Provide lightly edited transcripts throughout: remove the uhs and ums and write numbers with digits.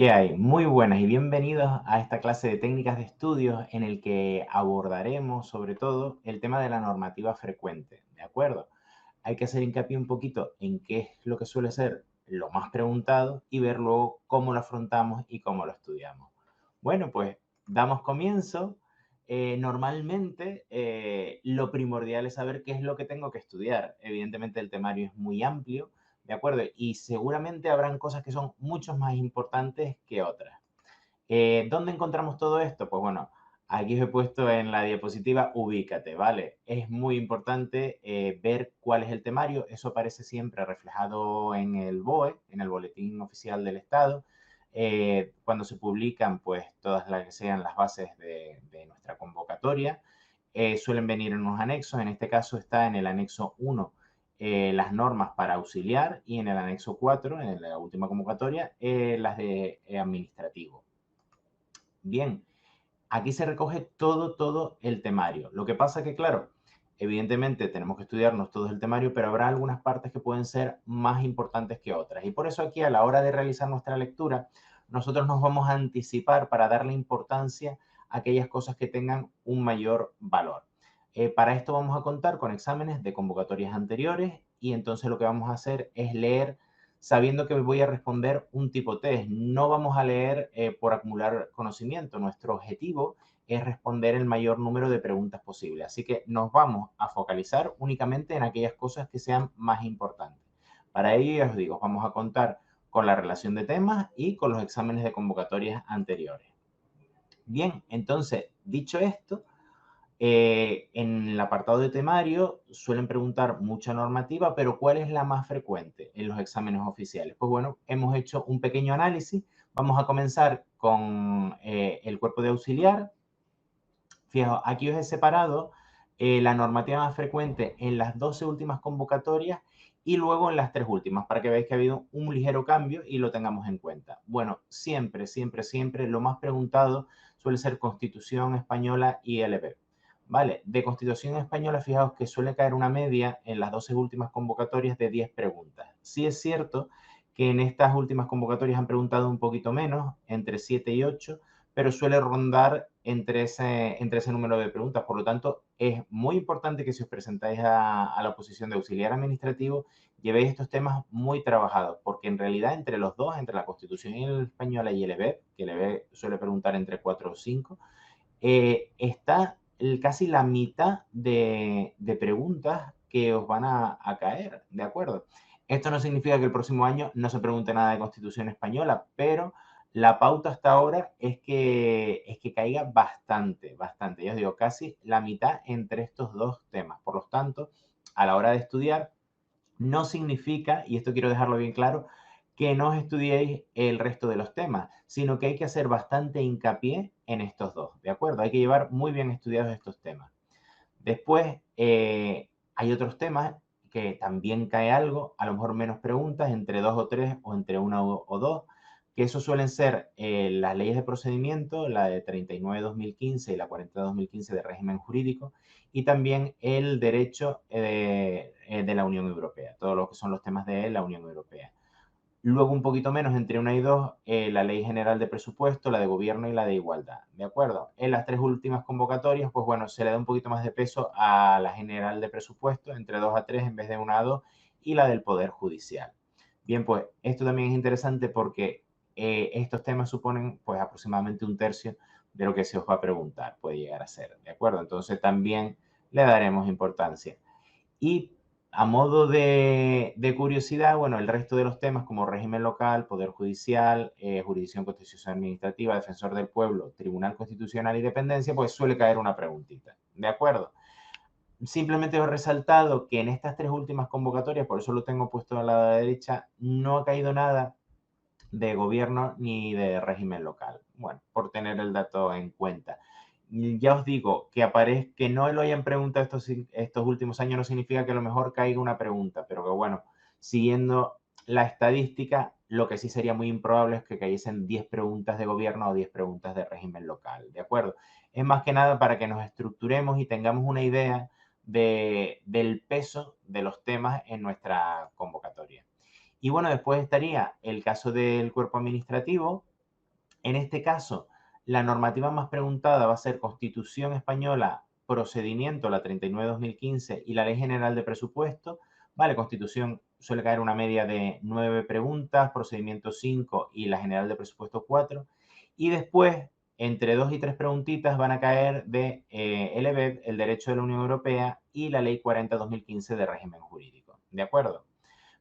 ¿Qué hay? Muy buenas y bienvenidos a esta clase de técnicas de estudios en el que abordaremos sobre todo el tema de la normativa frecuente, ¿de acuerdo? Hay que hacer hincapié un poquito en qué es lo que suele ser lo más preguntado y ver luego cómo lo afrontamos y cómo lo estudiamos. Bueno, pues damos comienzo. Normalmente lo primordial es saber qué es lo que tengo que estudiar. Evidentemente el temario es muy amplio, ¿de acuerdo? Y seguramente habrán cosas que son mucho más importantes que otras. ¿Dónde encontramos todo esto? Pues bueno, aquí os he puesto en la diapositiva ubícate, ¿vale? Es muy importante ver cuál es el temario. Eso aparece siempre reflejado en el BOE, en el Boletín Oficial del Estado. Cuando se publican, pues todas las que sean las bases de nuestra convocatoria, suelen venir en unos anexos. En este caso está en el anexo 1 las normas para auxiliar y en el anexo 4, en la última convocatoria, las de administrativo. Bien, aquí se recoge todo el temario. Lo que pasa que, claro, evidentemente tenemos que estudiarnos todo el temario, pero habrá algunas partes que pueden ser más importantes que otras. Y por eso aquí, a la hora de realizar nuestra lectura, nosotros nos vamos a anticipar para darle importancia a aquellas cosas que tengan un mayor valor. Para esto vamos a contar con exámenes de convocatorias anteriores y entonces lo que vamos a hacer es leer sabiendo que voy a responder un tipo test. No vamos a leer por acumular conocimiento. Nuestro objetivo es responder el mayor número de preguntas posible. Así que nos vamos a focalizar únicamente en aquellas cosas que sean más importantes. Para ello, ya os digo, vamos a contar con la relación de temas y con los exámenes de convocatorias anteriores. Bien, entonces, dicho esto, en el apartado de temario suelen preguntar mucha normativa, pero ¿cuál es la más frecuente en los exámenes oficiales? Pues bueno, hemos hecho un pequeño análisis. Vamos a comenzar con el cuerpo de auxiliar. Fijaos, aquí os he separado la normativa más frecuente en las 12 últimas convocatorias y luego en las 3 últimas, para que veáis que ha habido un ligero cambio y lo tengamos en cuenta. Bueno, siempre, lo más preguntado suele ser Constitución Española y LB. Vale, de Constitución Española, fijaos que suele caer una media en las 12 últimas convocatorias de 10 preguntas. Sí es cierto que en estas últimas convocatorias han preguntado un poquito menos, entre 7 y 8, pero suele rondar entre ese número de preguntas. Por lo tanto, es muy importante que si os presentáis a la posición de auxiliar administrativo, llevéis estos temas muy trabajados, porque en realidad entre los dos, entre la Constitución Española y el EBEP, que el EBEP suele preguntar entre 4 o 5, está casi la mitad de preguntas que os van a caer, ¿de acuerdo? Esto no significa que el próximo año no se pregunte nada de Constitución española, pero la pauta hasta ahora es que caiga bastante. Ya os digo, casi la mitad entre estos dos temas. Por lo tanto, a la hora de estudiar, no significa, y esto quiero dejarlo bien claro, que no estudiéis el resto de los temas, sino que hay que hacer bastante hincapié en estos dos, ¿de acuerdo? Hay que llevar muy bien estudiados estos temas. Después, hay otros temas que también cae algo, a lo mejor menos preguntas, entre dos o tres o entre una o dos, que eso suelen ser las leyes de procedimiento, la de 39-2015 y la 40-2015 de régimen jurídico, y también el derecho de la Unión Europea, todo lo que son los temas de la Unión Europea. Luego un poquito menos, entre una y dos, la Ley General de Presupuesto, la de Gobierno y la de Igualdad, ¿de acuerdo? En las 3 últimas convocatorias, pues bueno, se le da un poquito más de peso a la General de Presupuesto, entre 2 a 3 en vez de 1 a 2, y la del Poder Judicial. Bien, pues esto también es interesante porque estos temas suponen pues aproximadamente un tercio de lo que se os va a preguntar, puede llegar a ser, ¿de acuerdo? Entonces también le daremos importancia. Y a modo de curiosidad, bueno, el resto de los temas como régimen local, poder judicial, jurisdicción contencioso administrativa, defensor del pueblo, tribunal constitucional y dependencia, pues suele caer una preguntita. ¿De acuerdo? Simplemente he resaltado que en estas 3 últimas convocatorias, por eso lo tengo puesto a la derecha, no ha caído nada de gobierno ni de régimen local. Bueno, por tener el dato en cuenta. Ya os digo, que no lo hayan preguntado estos últimos años no significa que a lo mejor caiga una pregunta, pero que bueno, siguiendo la estadística, lo que sí sería muy improbable es que cayesen 10 preguntas de gobierno o 10 preguntas de régimen local, ¿de acuerdo? Es más que nada para que nos estructuremos y tengamos una idea del peso de los temas en nuestra convocatoria. Y bueno, después estaría el caso del cuerpo administrativo, En este caso, la normativa más preguntada va a ser Constitución Española, Procedimiento, la 39/2015 y la Ley General de Presupuesto. Vale, Constitución suele caer una media de 9 preguntas, Procedimiento 5 y la General de Presupuesto 4. Y después, entre 2 y 3 preguntitas van a caer de el EBEB, el Derecho de la Unión Europea y la Ley 40/2015 de régimen jurídico. ¿De acuerdo?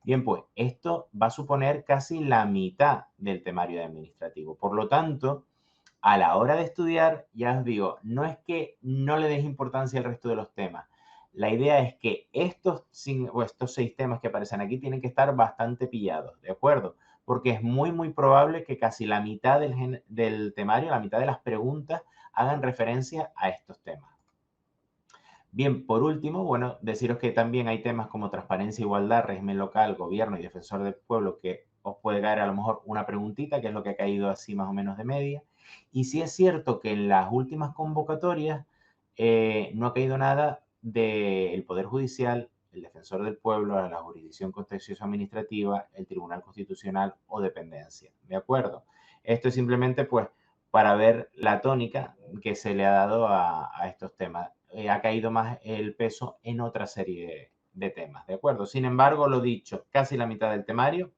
Bien, pues esto va a suponer casi la mitad del temario administrativo. Por lo tanto, a la hora de estudiar, ya os digo, no es que no le des importancia al resto de los temas. La idea es que estos 6 temas que aparecen aquí tienen que estar bastante pillados, ¿de acuerdo? Porque es muy, muy probable que casi la mitad del temario, la mitad de las preguntas, hagan referencia a estos temas. Bien, por último, bueno, deciros que también hay temas como transparencia, igualdad, régimen local, gobierno y defensor del pueblo que os puede caer a lo mejor una preguntita, que es lo que ha caído así más o menos de media. Y sí es cierto que en las últimas convocatorias no ha caído nada del Poder Judicial, el defensor del pueblo, la jurisdicción contencioso administrativa, el Tribunal Constitucional o dependencia. ¿De acuerdo? Esto es simplemente pues para ver la tónica que se le ha dado a estos temas. Ha caído más el peso en otra serie de temas, ¿de acuerdo? Sin embargo, lo dicho, casi la mitad del temario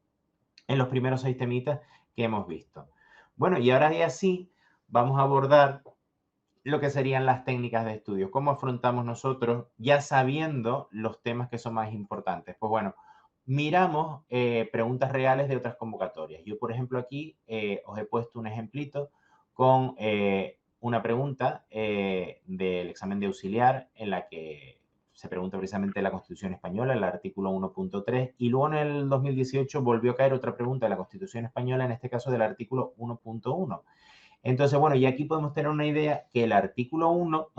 en los primeros 6 temitas que hemos visto. Bueno, y ahora ya sí vamos a abordar lo que serían las técnicas de estudio. ¿Cómo afrontamos nosotros ya sabiendo los temas que son más importantes? Pues bueno, miramos preguntas reales de otras convocatorias. Yo, por ejemplo, aquí os he puesto un ejemplito con una pregunta del examen de auxiliar en la que se pregunta precisamente la Constitución Española, el artículo 1.3, y luego en el 2018 volvió a caer otra pregunta de la Constitución Española, en este caso del artículo 1.1. Entonces, bueno, y aquí podemos tener una idea que el artículo 1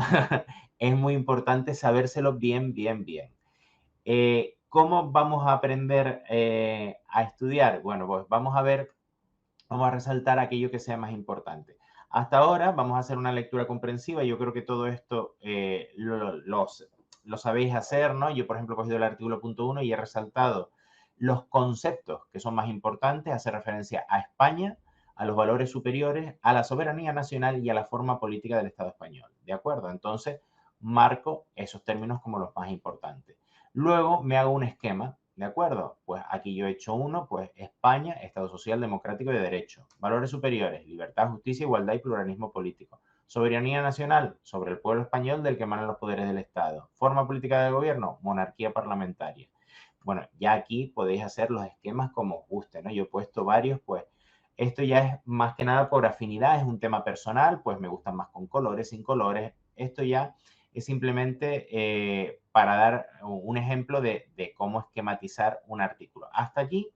es muy importante sabérselo bien, bien, bien. ¿Cómo vamos a aprender a estudiar? Bueno, pues vamos a ver, vamos a resaltar aquello que sea más importante. Hasta ahora vamos a hacer una lectura comprensiva. Yo creo que todo esto lo sabéis hacer, ¿no? Yo, por ejemplo, he cogido el artículo punto 1 y he resaltado los conceptos que son más importantes, hace referencia a España, a los valores superiores, a la soberanía nacional y a la forma política del Estado español. ¿De acuerdo? Entonces, marco esos términos como los más importantes. Luego me hago un esquema, ¿de acuerdo? Pues aquí yo he hecho uno, pues España, Estado social, democrático y de derecho. Valores superiores, libertad, justicia, igualdad y pluralismo político. Soberanía nacional, sobre el pueblo español del que emanan los poderes del Estado. Forma política de gobierno, monarquía parlamentaria. Bueno, ya aquí podéis hacer los esquemas como os guste, ¿no? Yo he puesto varios, pues esto ya es más que nada por afinidad, es un tema personal, pues me gustan más con colores, sin colores. Esto ya es simplemente para dar un ejemplo de cómo esquematizar un artículo. Hasta aquí,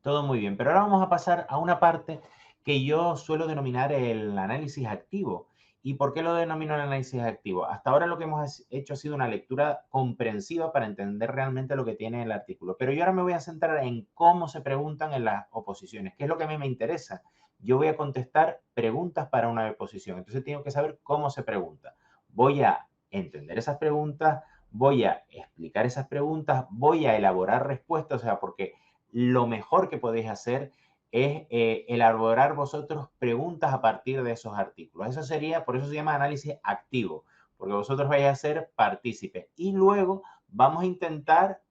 todo muy bien. Pero ahora vamos a pasar a una parte que yo suelo denominar el análisis activo. ¿Y por qué lo denomino el análisis activo? Hasta ahora lo que hemos hecho ha sido una lectura comprensiva para entender realmente lo que tiene el artículo. Pero yo ahora me voy a centrar en cómo se preguntan en las oposiciones, que es lo que a mí me interesa. Yo voy a contestar preguntas para una oposición. Entonces tengo que saber cómo se pregunta. Voy a entender esas preguntas, voy a explicar esas preguntas, voy a elaborar respuestas, o sea, porque lo mejor que podéis hacer es elaborar vosotros preguntas a partir de esos artículos. Eso sería, por eso se llama análisis activo, porque vosotros vais a ser partícipes. Y luego vamos a intentar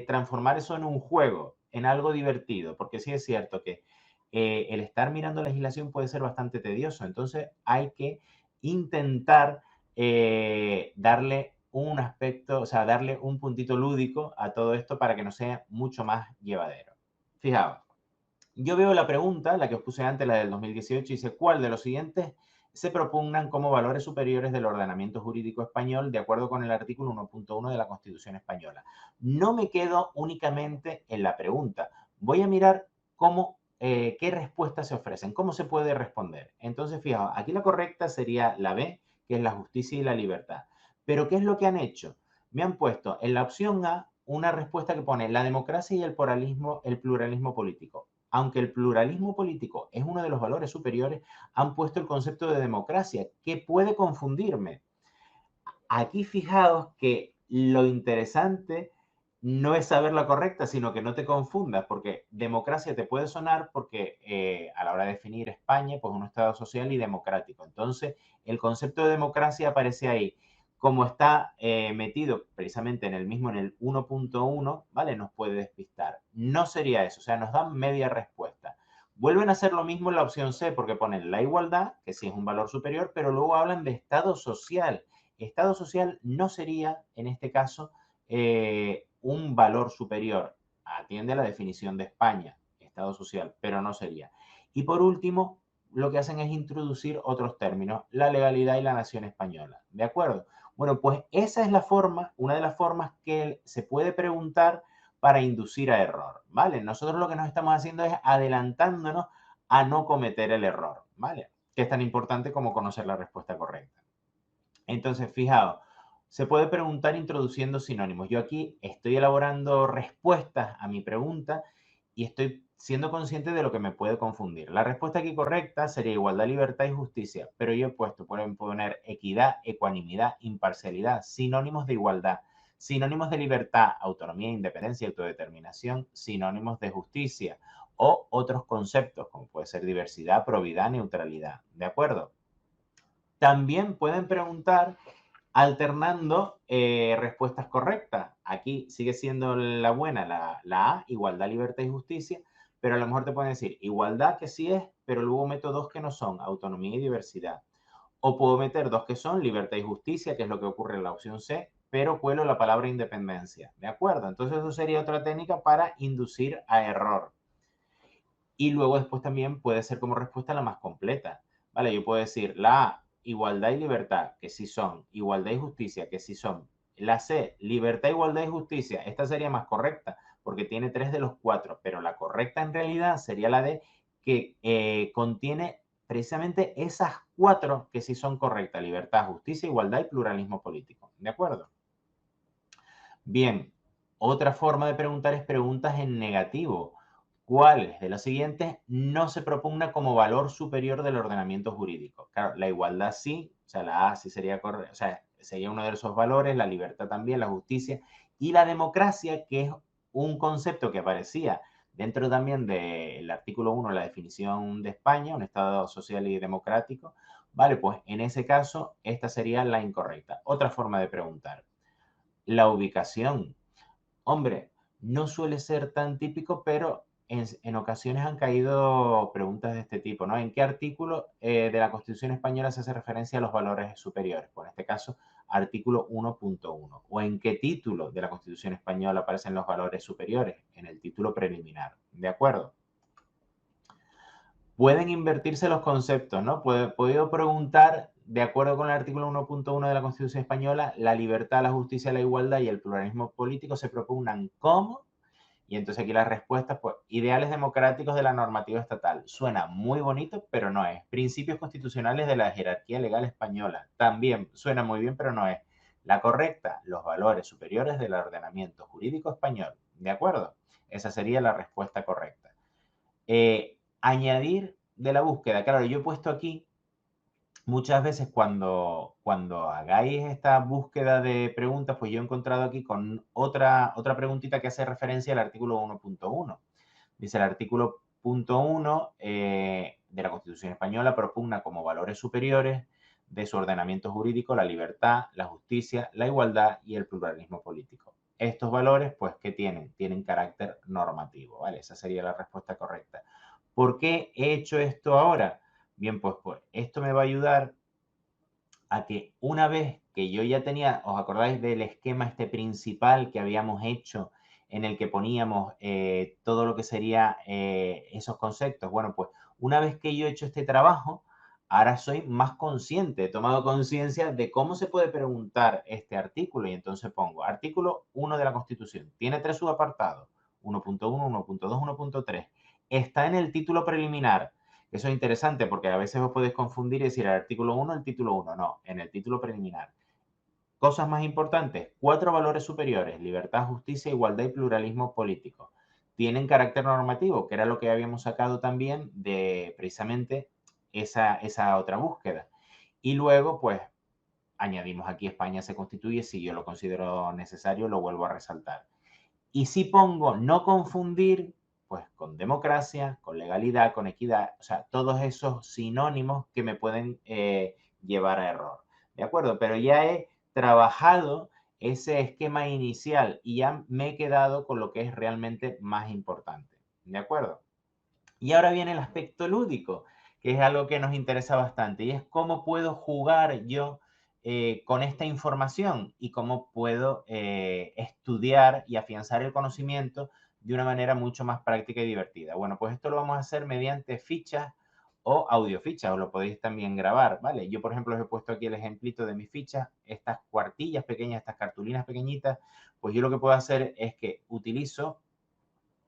transformar eso en un juego, en algo divertido, porque sí es cierto que el estar mirando legislación puede ser bastante tedioso. Entonces hay que intentar darle un aspecto, o sea, darle un puntito lúdico a todo esto para que no sea mucho más llevadero. Fijaos, yo veo la pregunta, la que os puse antes, la del 2018, dice, ¿cuál de los siguientes se propugnan como valores superiores del ordenamiento jurídico español de acuerdo con el artículo 1.1 de la Constitución española? No me quedo únicamente en la pregunta. Voy a mirar qué respuestas se ofrecen, cómo se puede responder. Entonces, fijaos, aquí la correcta sería la B, que es la justicia y la libertad. Pero, ¿qué es lo que han hecho? Me han puesto en la opción A una respuesta que pone la democracia y el pluralismo político. Aunque el pluralismo político es uno de los valores superiores, han puesto el concepto de democracia, que puede confundirme. Aquí fijaos que lo interesante no es saber la correcta, sino que no te confundas, porque democracia te puede sonar porque a la hora de definir España, pues un Estado social y democrático. Entonces, el concepto de democracia aparece ahí. Como está metido precisamente en el mismo, en el 1.1, ¿vale? Nos puede despistar. No sería eso, o sea, nos dan media respuesta. Vuelven a hacer lo mismo en la opción C, porque ponen la igualdad, que sí es un valor superior, pero luego hablan de Estado social. Estado social no sería, en este caso, un valor superior. Atiende a la definición de España, Estado social, pero no sería. Y por último, lo que hacen es introducir otros términos, la legalidad y la nación española. ¿De acuerdo? Bueno, pues esa es la forma, una de las formas que se puede preguntar para inducir a error, ¿vale? Nosotros lo que nos estamos haciendo es adelantándonos a no cometer el error, ¿vale? Que es tan importante como conocer la respuesta correcta. Entonces, fijaos, se puede preguntar introduciendo sinónimos. Yo aquí estoy elaborando respuestas a mi pregunta y estoy siendo consciente de lo que me puede confundir. La respuesta aquí correcta sería igualdad, libertad y justicia, pero yo he puesto, pueden poner equidad, ecuanimidad, imparcialidad, sinónimos de igualdad, sinónimos de libertad, autonomía, independencia y autodeterminación, sinónimos de justicia o otros conceptos como puede ser diversidad, probidad, neutralidad. ¿De acuerdo? También pueden preguntar alternando respuestas correctas. Aquí sigue siendo la buena, la A, igualdad, libertad y justicia, pero a lo mejor te pueden decir igualdad que sí es, pero luego meto dos que no son, autonomía y diversidad. O puedo meter dos que son, libertad y justicia, que es lo que ocurre en la opción C, pero cuelo la palabra independencia. ¿De acuerdo? Entonces eso sería otra técnica para inducir a error. Y luego después también puede ser como respuesta la más completa. ¿Vale? Yo puedo decir la A, igualdad y libertad, que sí son. Igualdad y justicia, que sí son. La C, libertad, igualdad y justicia. Esta sería más correcta porque tiene 3 de los 4, pero la correcta en realidad sería la D, que contiene precisamente esas 4 que sí son correctas. Libertad, justicia, igualdad y pluralismo político. ¿De acuerdo? Bien, otra forma de preguntar es preguntas en negativo. ¿Cuáles de las siguientes no se propugna como valor superior del ordenamiento jurídico? Claro, la igualdad sí, o sea, la A sí sería correcta, o sea, sería uno de esos valores, la libertad también, la justicia y la democracia, que es un concepto que aparecía dentro también del artículo 1, la definición de España, un Estado social y democrático. Vale, pues en ese caso, esta sería la incorrecta. Otra forma de preguntar. La ubicación. Hombre, no suele ser tan típico, pero en ocasiones han caído preguntas de este tipo, ¿no? ¿En qué artículo de la Constitución española se hace referencia a los valores superiores? Pues en este caso, artículo 1.1. ¿O en qué título de la Constitución española aparecen los valores superiores? En el título preliminar. ¿De acuerdo? Pueden invertirse los conceptos, ¿no? Puedo preguntar, de acuerdo con el artículo 1.1 de la Constitución española, la libertad, la justicia, la igualdad y el pluralismo político se propugnan como, y entonces aquí las respuestas, pues, ideales democráticos de la normativa estatal. Suena muy bonito, pero no es. Principios constitucionales de la jerarquía legal española. También suena muy bien, pero no es. La correcta, los valores superiores del ordenamiento jurídico español. ¿De acuerdo? Esa sería la respuesta correcta. Añadir de la búsqueda. Claro, yo he puesto aquí muchas veces cuando hagáis esta búsqueda de preguntas, pues yo he encontrado aquí con otra preguntita que hace referencia al artículo 1.1. Dice el artículo punto 1 de la Constitución española propugna como valores superiores de su ordenamiento jurídico la libertad, la justicia, la igualdad y el pluralismo político. Estos valores, pues, ¿qué tienen? Tienen carácter normativo, ¿vale? Esa sería la respuesta correcta. ¿Por qué he hecho esto ahora? Bien, pues esto me va a ayudar a que una vez que yo ya tenía, ¿os acordáis del esquema este principal que habíamos hecho en el que poníamos todo lo que sería esos conceptos? Bueno, pues una vez que yo he hecho este trabajo, ahora soy más consciente, he tomado conciencia de cómo se puede preguntar este artículo y entonces pongo artículo 1 de la Constitución. Tiene 3 subapartados, 1.1, 1.2, 1.3. Está en el título preliminar. Eso es interesante porque a veces os podéis confundir y decir el artículo 1, el título 1. No, en el título preliminar. Cosas más importantes, 4 valores superiores, libertad, justicia, igualdad y pluralismo político. Tienen carácter normativo, que era lo que habíamos sacado también de precisamente esa otra búsqueda. Y luego, pues, añadimos aquí España se constituye, si yo lo considero necesario, lo vuelvo a resaltar. Y si pongo no confundir, pues con democracia, con legalidad, con equidad, o sea, todos esos sinónimos que me pueden llevar a error. ¿De acuerdo? Pero ya he trabajado ese esquema inicial y ya me he quedado con lo que es realmente más importante. ¿De acuerdo? Y ahora viene el aspecto lúdico, que es algo que nos interesa bastante, y es cómo puedo jugar yo con esta información y cómo puedo estudiar y afianzar el conocimiento de una manera mucho más práctica y divertida. Bueno, pues esto lo vamos a hacer mediante fichas o audiofichas, o lo podéis también grabar, ¿vale? Yo, por ejemplo, os he puesto aquí el ejemplito de mis fichas, estas cuartillas pequeñas, estas cartulinas pequeñitas, pues yo lo que puedo hacer es que utilizo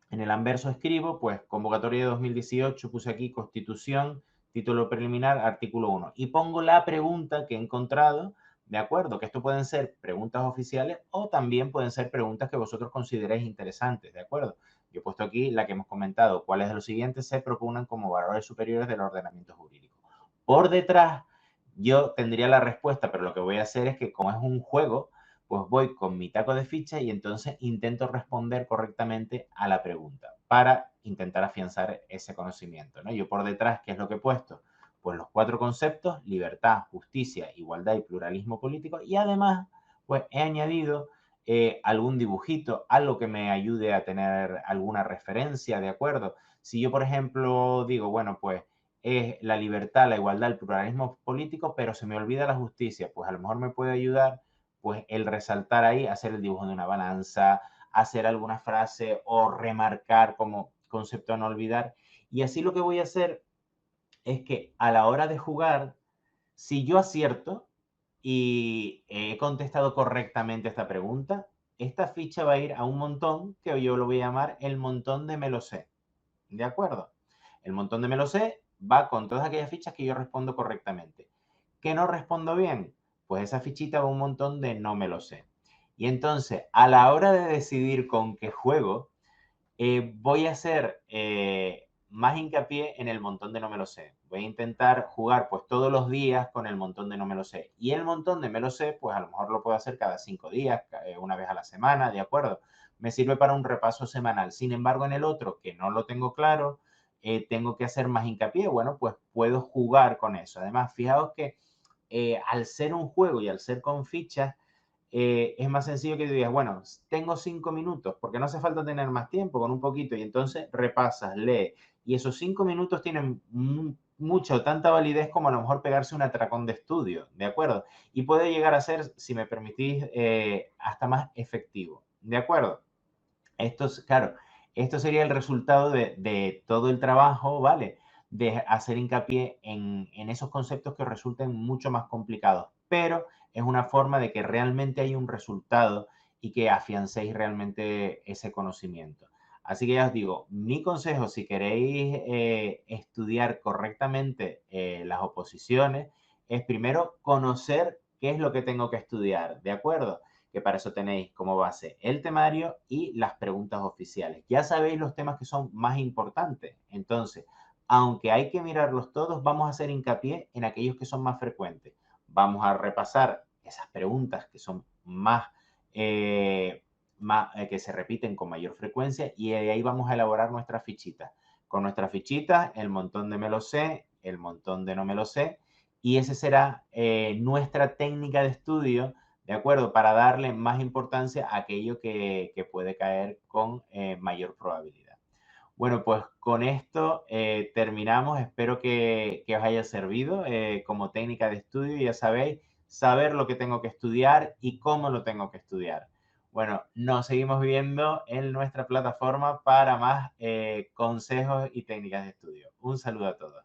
en el anverso escribo, pues, convocatoria de 2018, puse aquí Constitución, título preliminar, artículo 1. Y pongo la pregunta que he encontrado, ¿de acuerdo? Que esto pueden ser preguntas oficiales o también pueden ser preguntas que vosotros consideréis interesantes, ¿de acuerdo? Yo he puesto aquí la que hemos comentado, cuáles de los siguientes se propugnan como valores superiores del ordenamiento jurídico. Por detrás, yo tendría la respuesta, pero lo que voy a hacer es que como es un juego, pues voy con mi taco de ficha y entonces intento responder correctamente a la pregunta para intentar afianzar ese conocimiento, ¿no? Yo por detrás, ¿qué es lo que he puesto? Pues los 4 conceptos: libertad, justicia, igualdad y pluralismo político, y además, pues he añadido algún dibujito, algo que me ayude a tener alguna referencia, ¿de acuerdo? Si yo, por ejemplo, digo, bueno, pues es la libertad, la igualdad, el pluralismo político, pero se me olvida la justicia, pues a lo mejor me puede ayudar pues el resaltar ahí, hacer el dibujo de una balanza, hacer alguna frase o remarcar como concepto a no olvidar. Y así lo que voy a hacer es que a la hora de jugar, si yo acierto y he contestado correctamente esta pregunta, esta ficha va a ir a un montón que yo lo voy a llamar el montón de me lo sé. ¿De acuerdo? El montón de me lo sé va con todas aquellas fichas que yo respondo correctamente. ¿Que no respondo bien? Pues esa fichita va un montón de no me lo sé. Y entonces, a la hora de decidir con qué juego, voy a hacer más hincapié en el montón de no me lo sé. Voy a intentar jugar pues todos los días con el montón de no me lo sé. Y el montón de me lo sé, pues a lo mejor lo puedo hacer cada 5 días, una vez a la semana, ¿de acuerdo? Me sirve para un repaso semanal. Sin embargo, en el otro, que no lo tengo claro, tengo que hacer más hincapié. Bueno, pues puedo jugar con eso. Además, fijaos que al ser un juego y al ser con fichas, es más sencillo que tú digas, bueno, tengo 5 minutos, porque no hace falta tener más tiempo, con un poquito, y entonces repasas, lee, y esos 5 minutos tienen mucho, tanta validez como a lo mejor pegarse un atracón de estudio, ¿de acuerdo? Y puede llegar a ser, si me permitís, hasta más efectivo, ¿de acuerdo? Esto es, claro, esto sería el resultado de todo el trabajo, ¿vale? De hacer hincapié en esos conceptos que resulten mucho más complicados, pero es una forma de que realmente hay un resultado y que afiancéis realmente ese conocimiento. Así que ya os digo, mi consejo, si queréis estudiar correctamente las oposiciones, es primero conocer qué es lo que tengo que estudiar, ¿de acuerdo? Que para eso tenéis como base el temario y las preguntas oficiales. Ya sabéis los temas que son más importantes. Entonces, aunque hay que mirarlos todos, vamos a hacer hincapié en aquellos que son más frecuentes. Vamos a repasar esas preguntas que son que se repiten con mayor frecuencia, y de ahí vamos a elaborar nuestras fichitas. Con nuestras fichitas, el montón de me lo sé, el montón de no me lo sé, y esa será nuestra técnica de estudio, ¿de acuerdo? Para darle más importancia a aquello que puede caer con mayor probabilidad. Bueno, pues con esto terminamos. Espero que os haya servido como técnica de estudio. Ya sabéis, saber lo que tengo que estudiar y cómo lo tengo que estudiar. Bueno, nos seguimos viendo en nuestra plataforma para más consejos y técnicas de estudio. Un saludo a todos.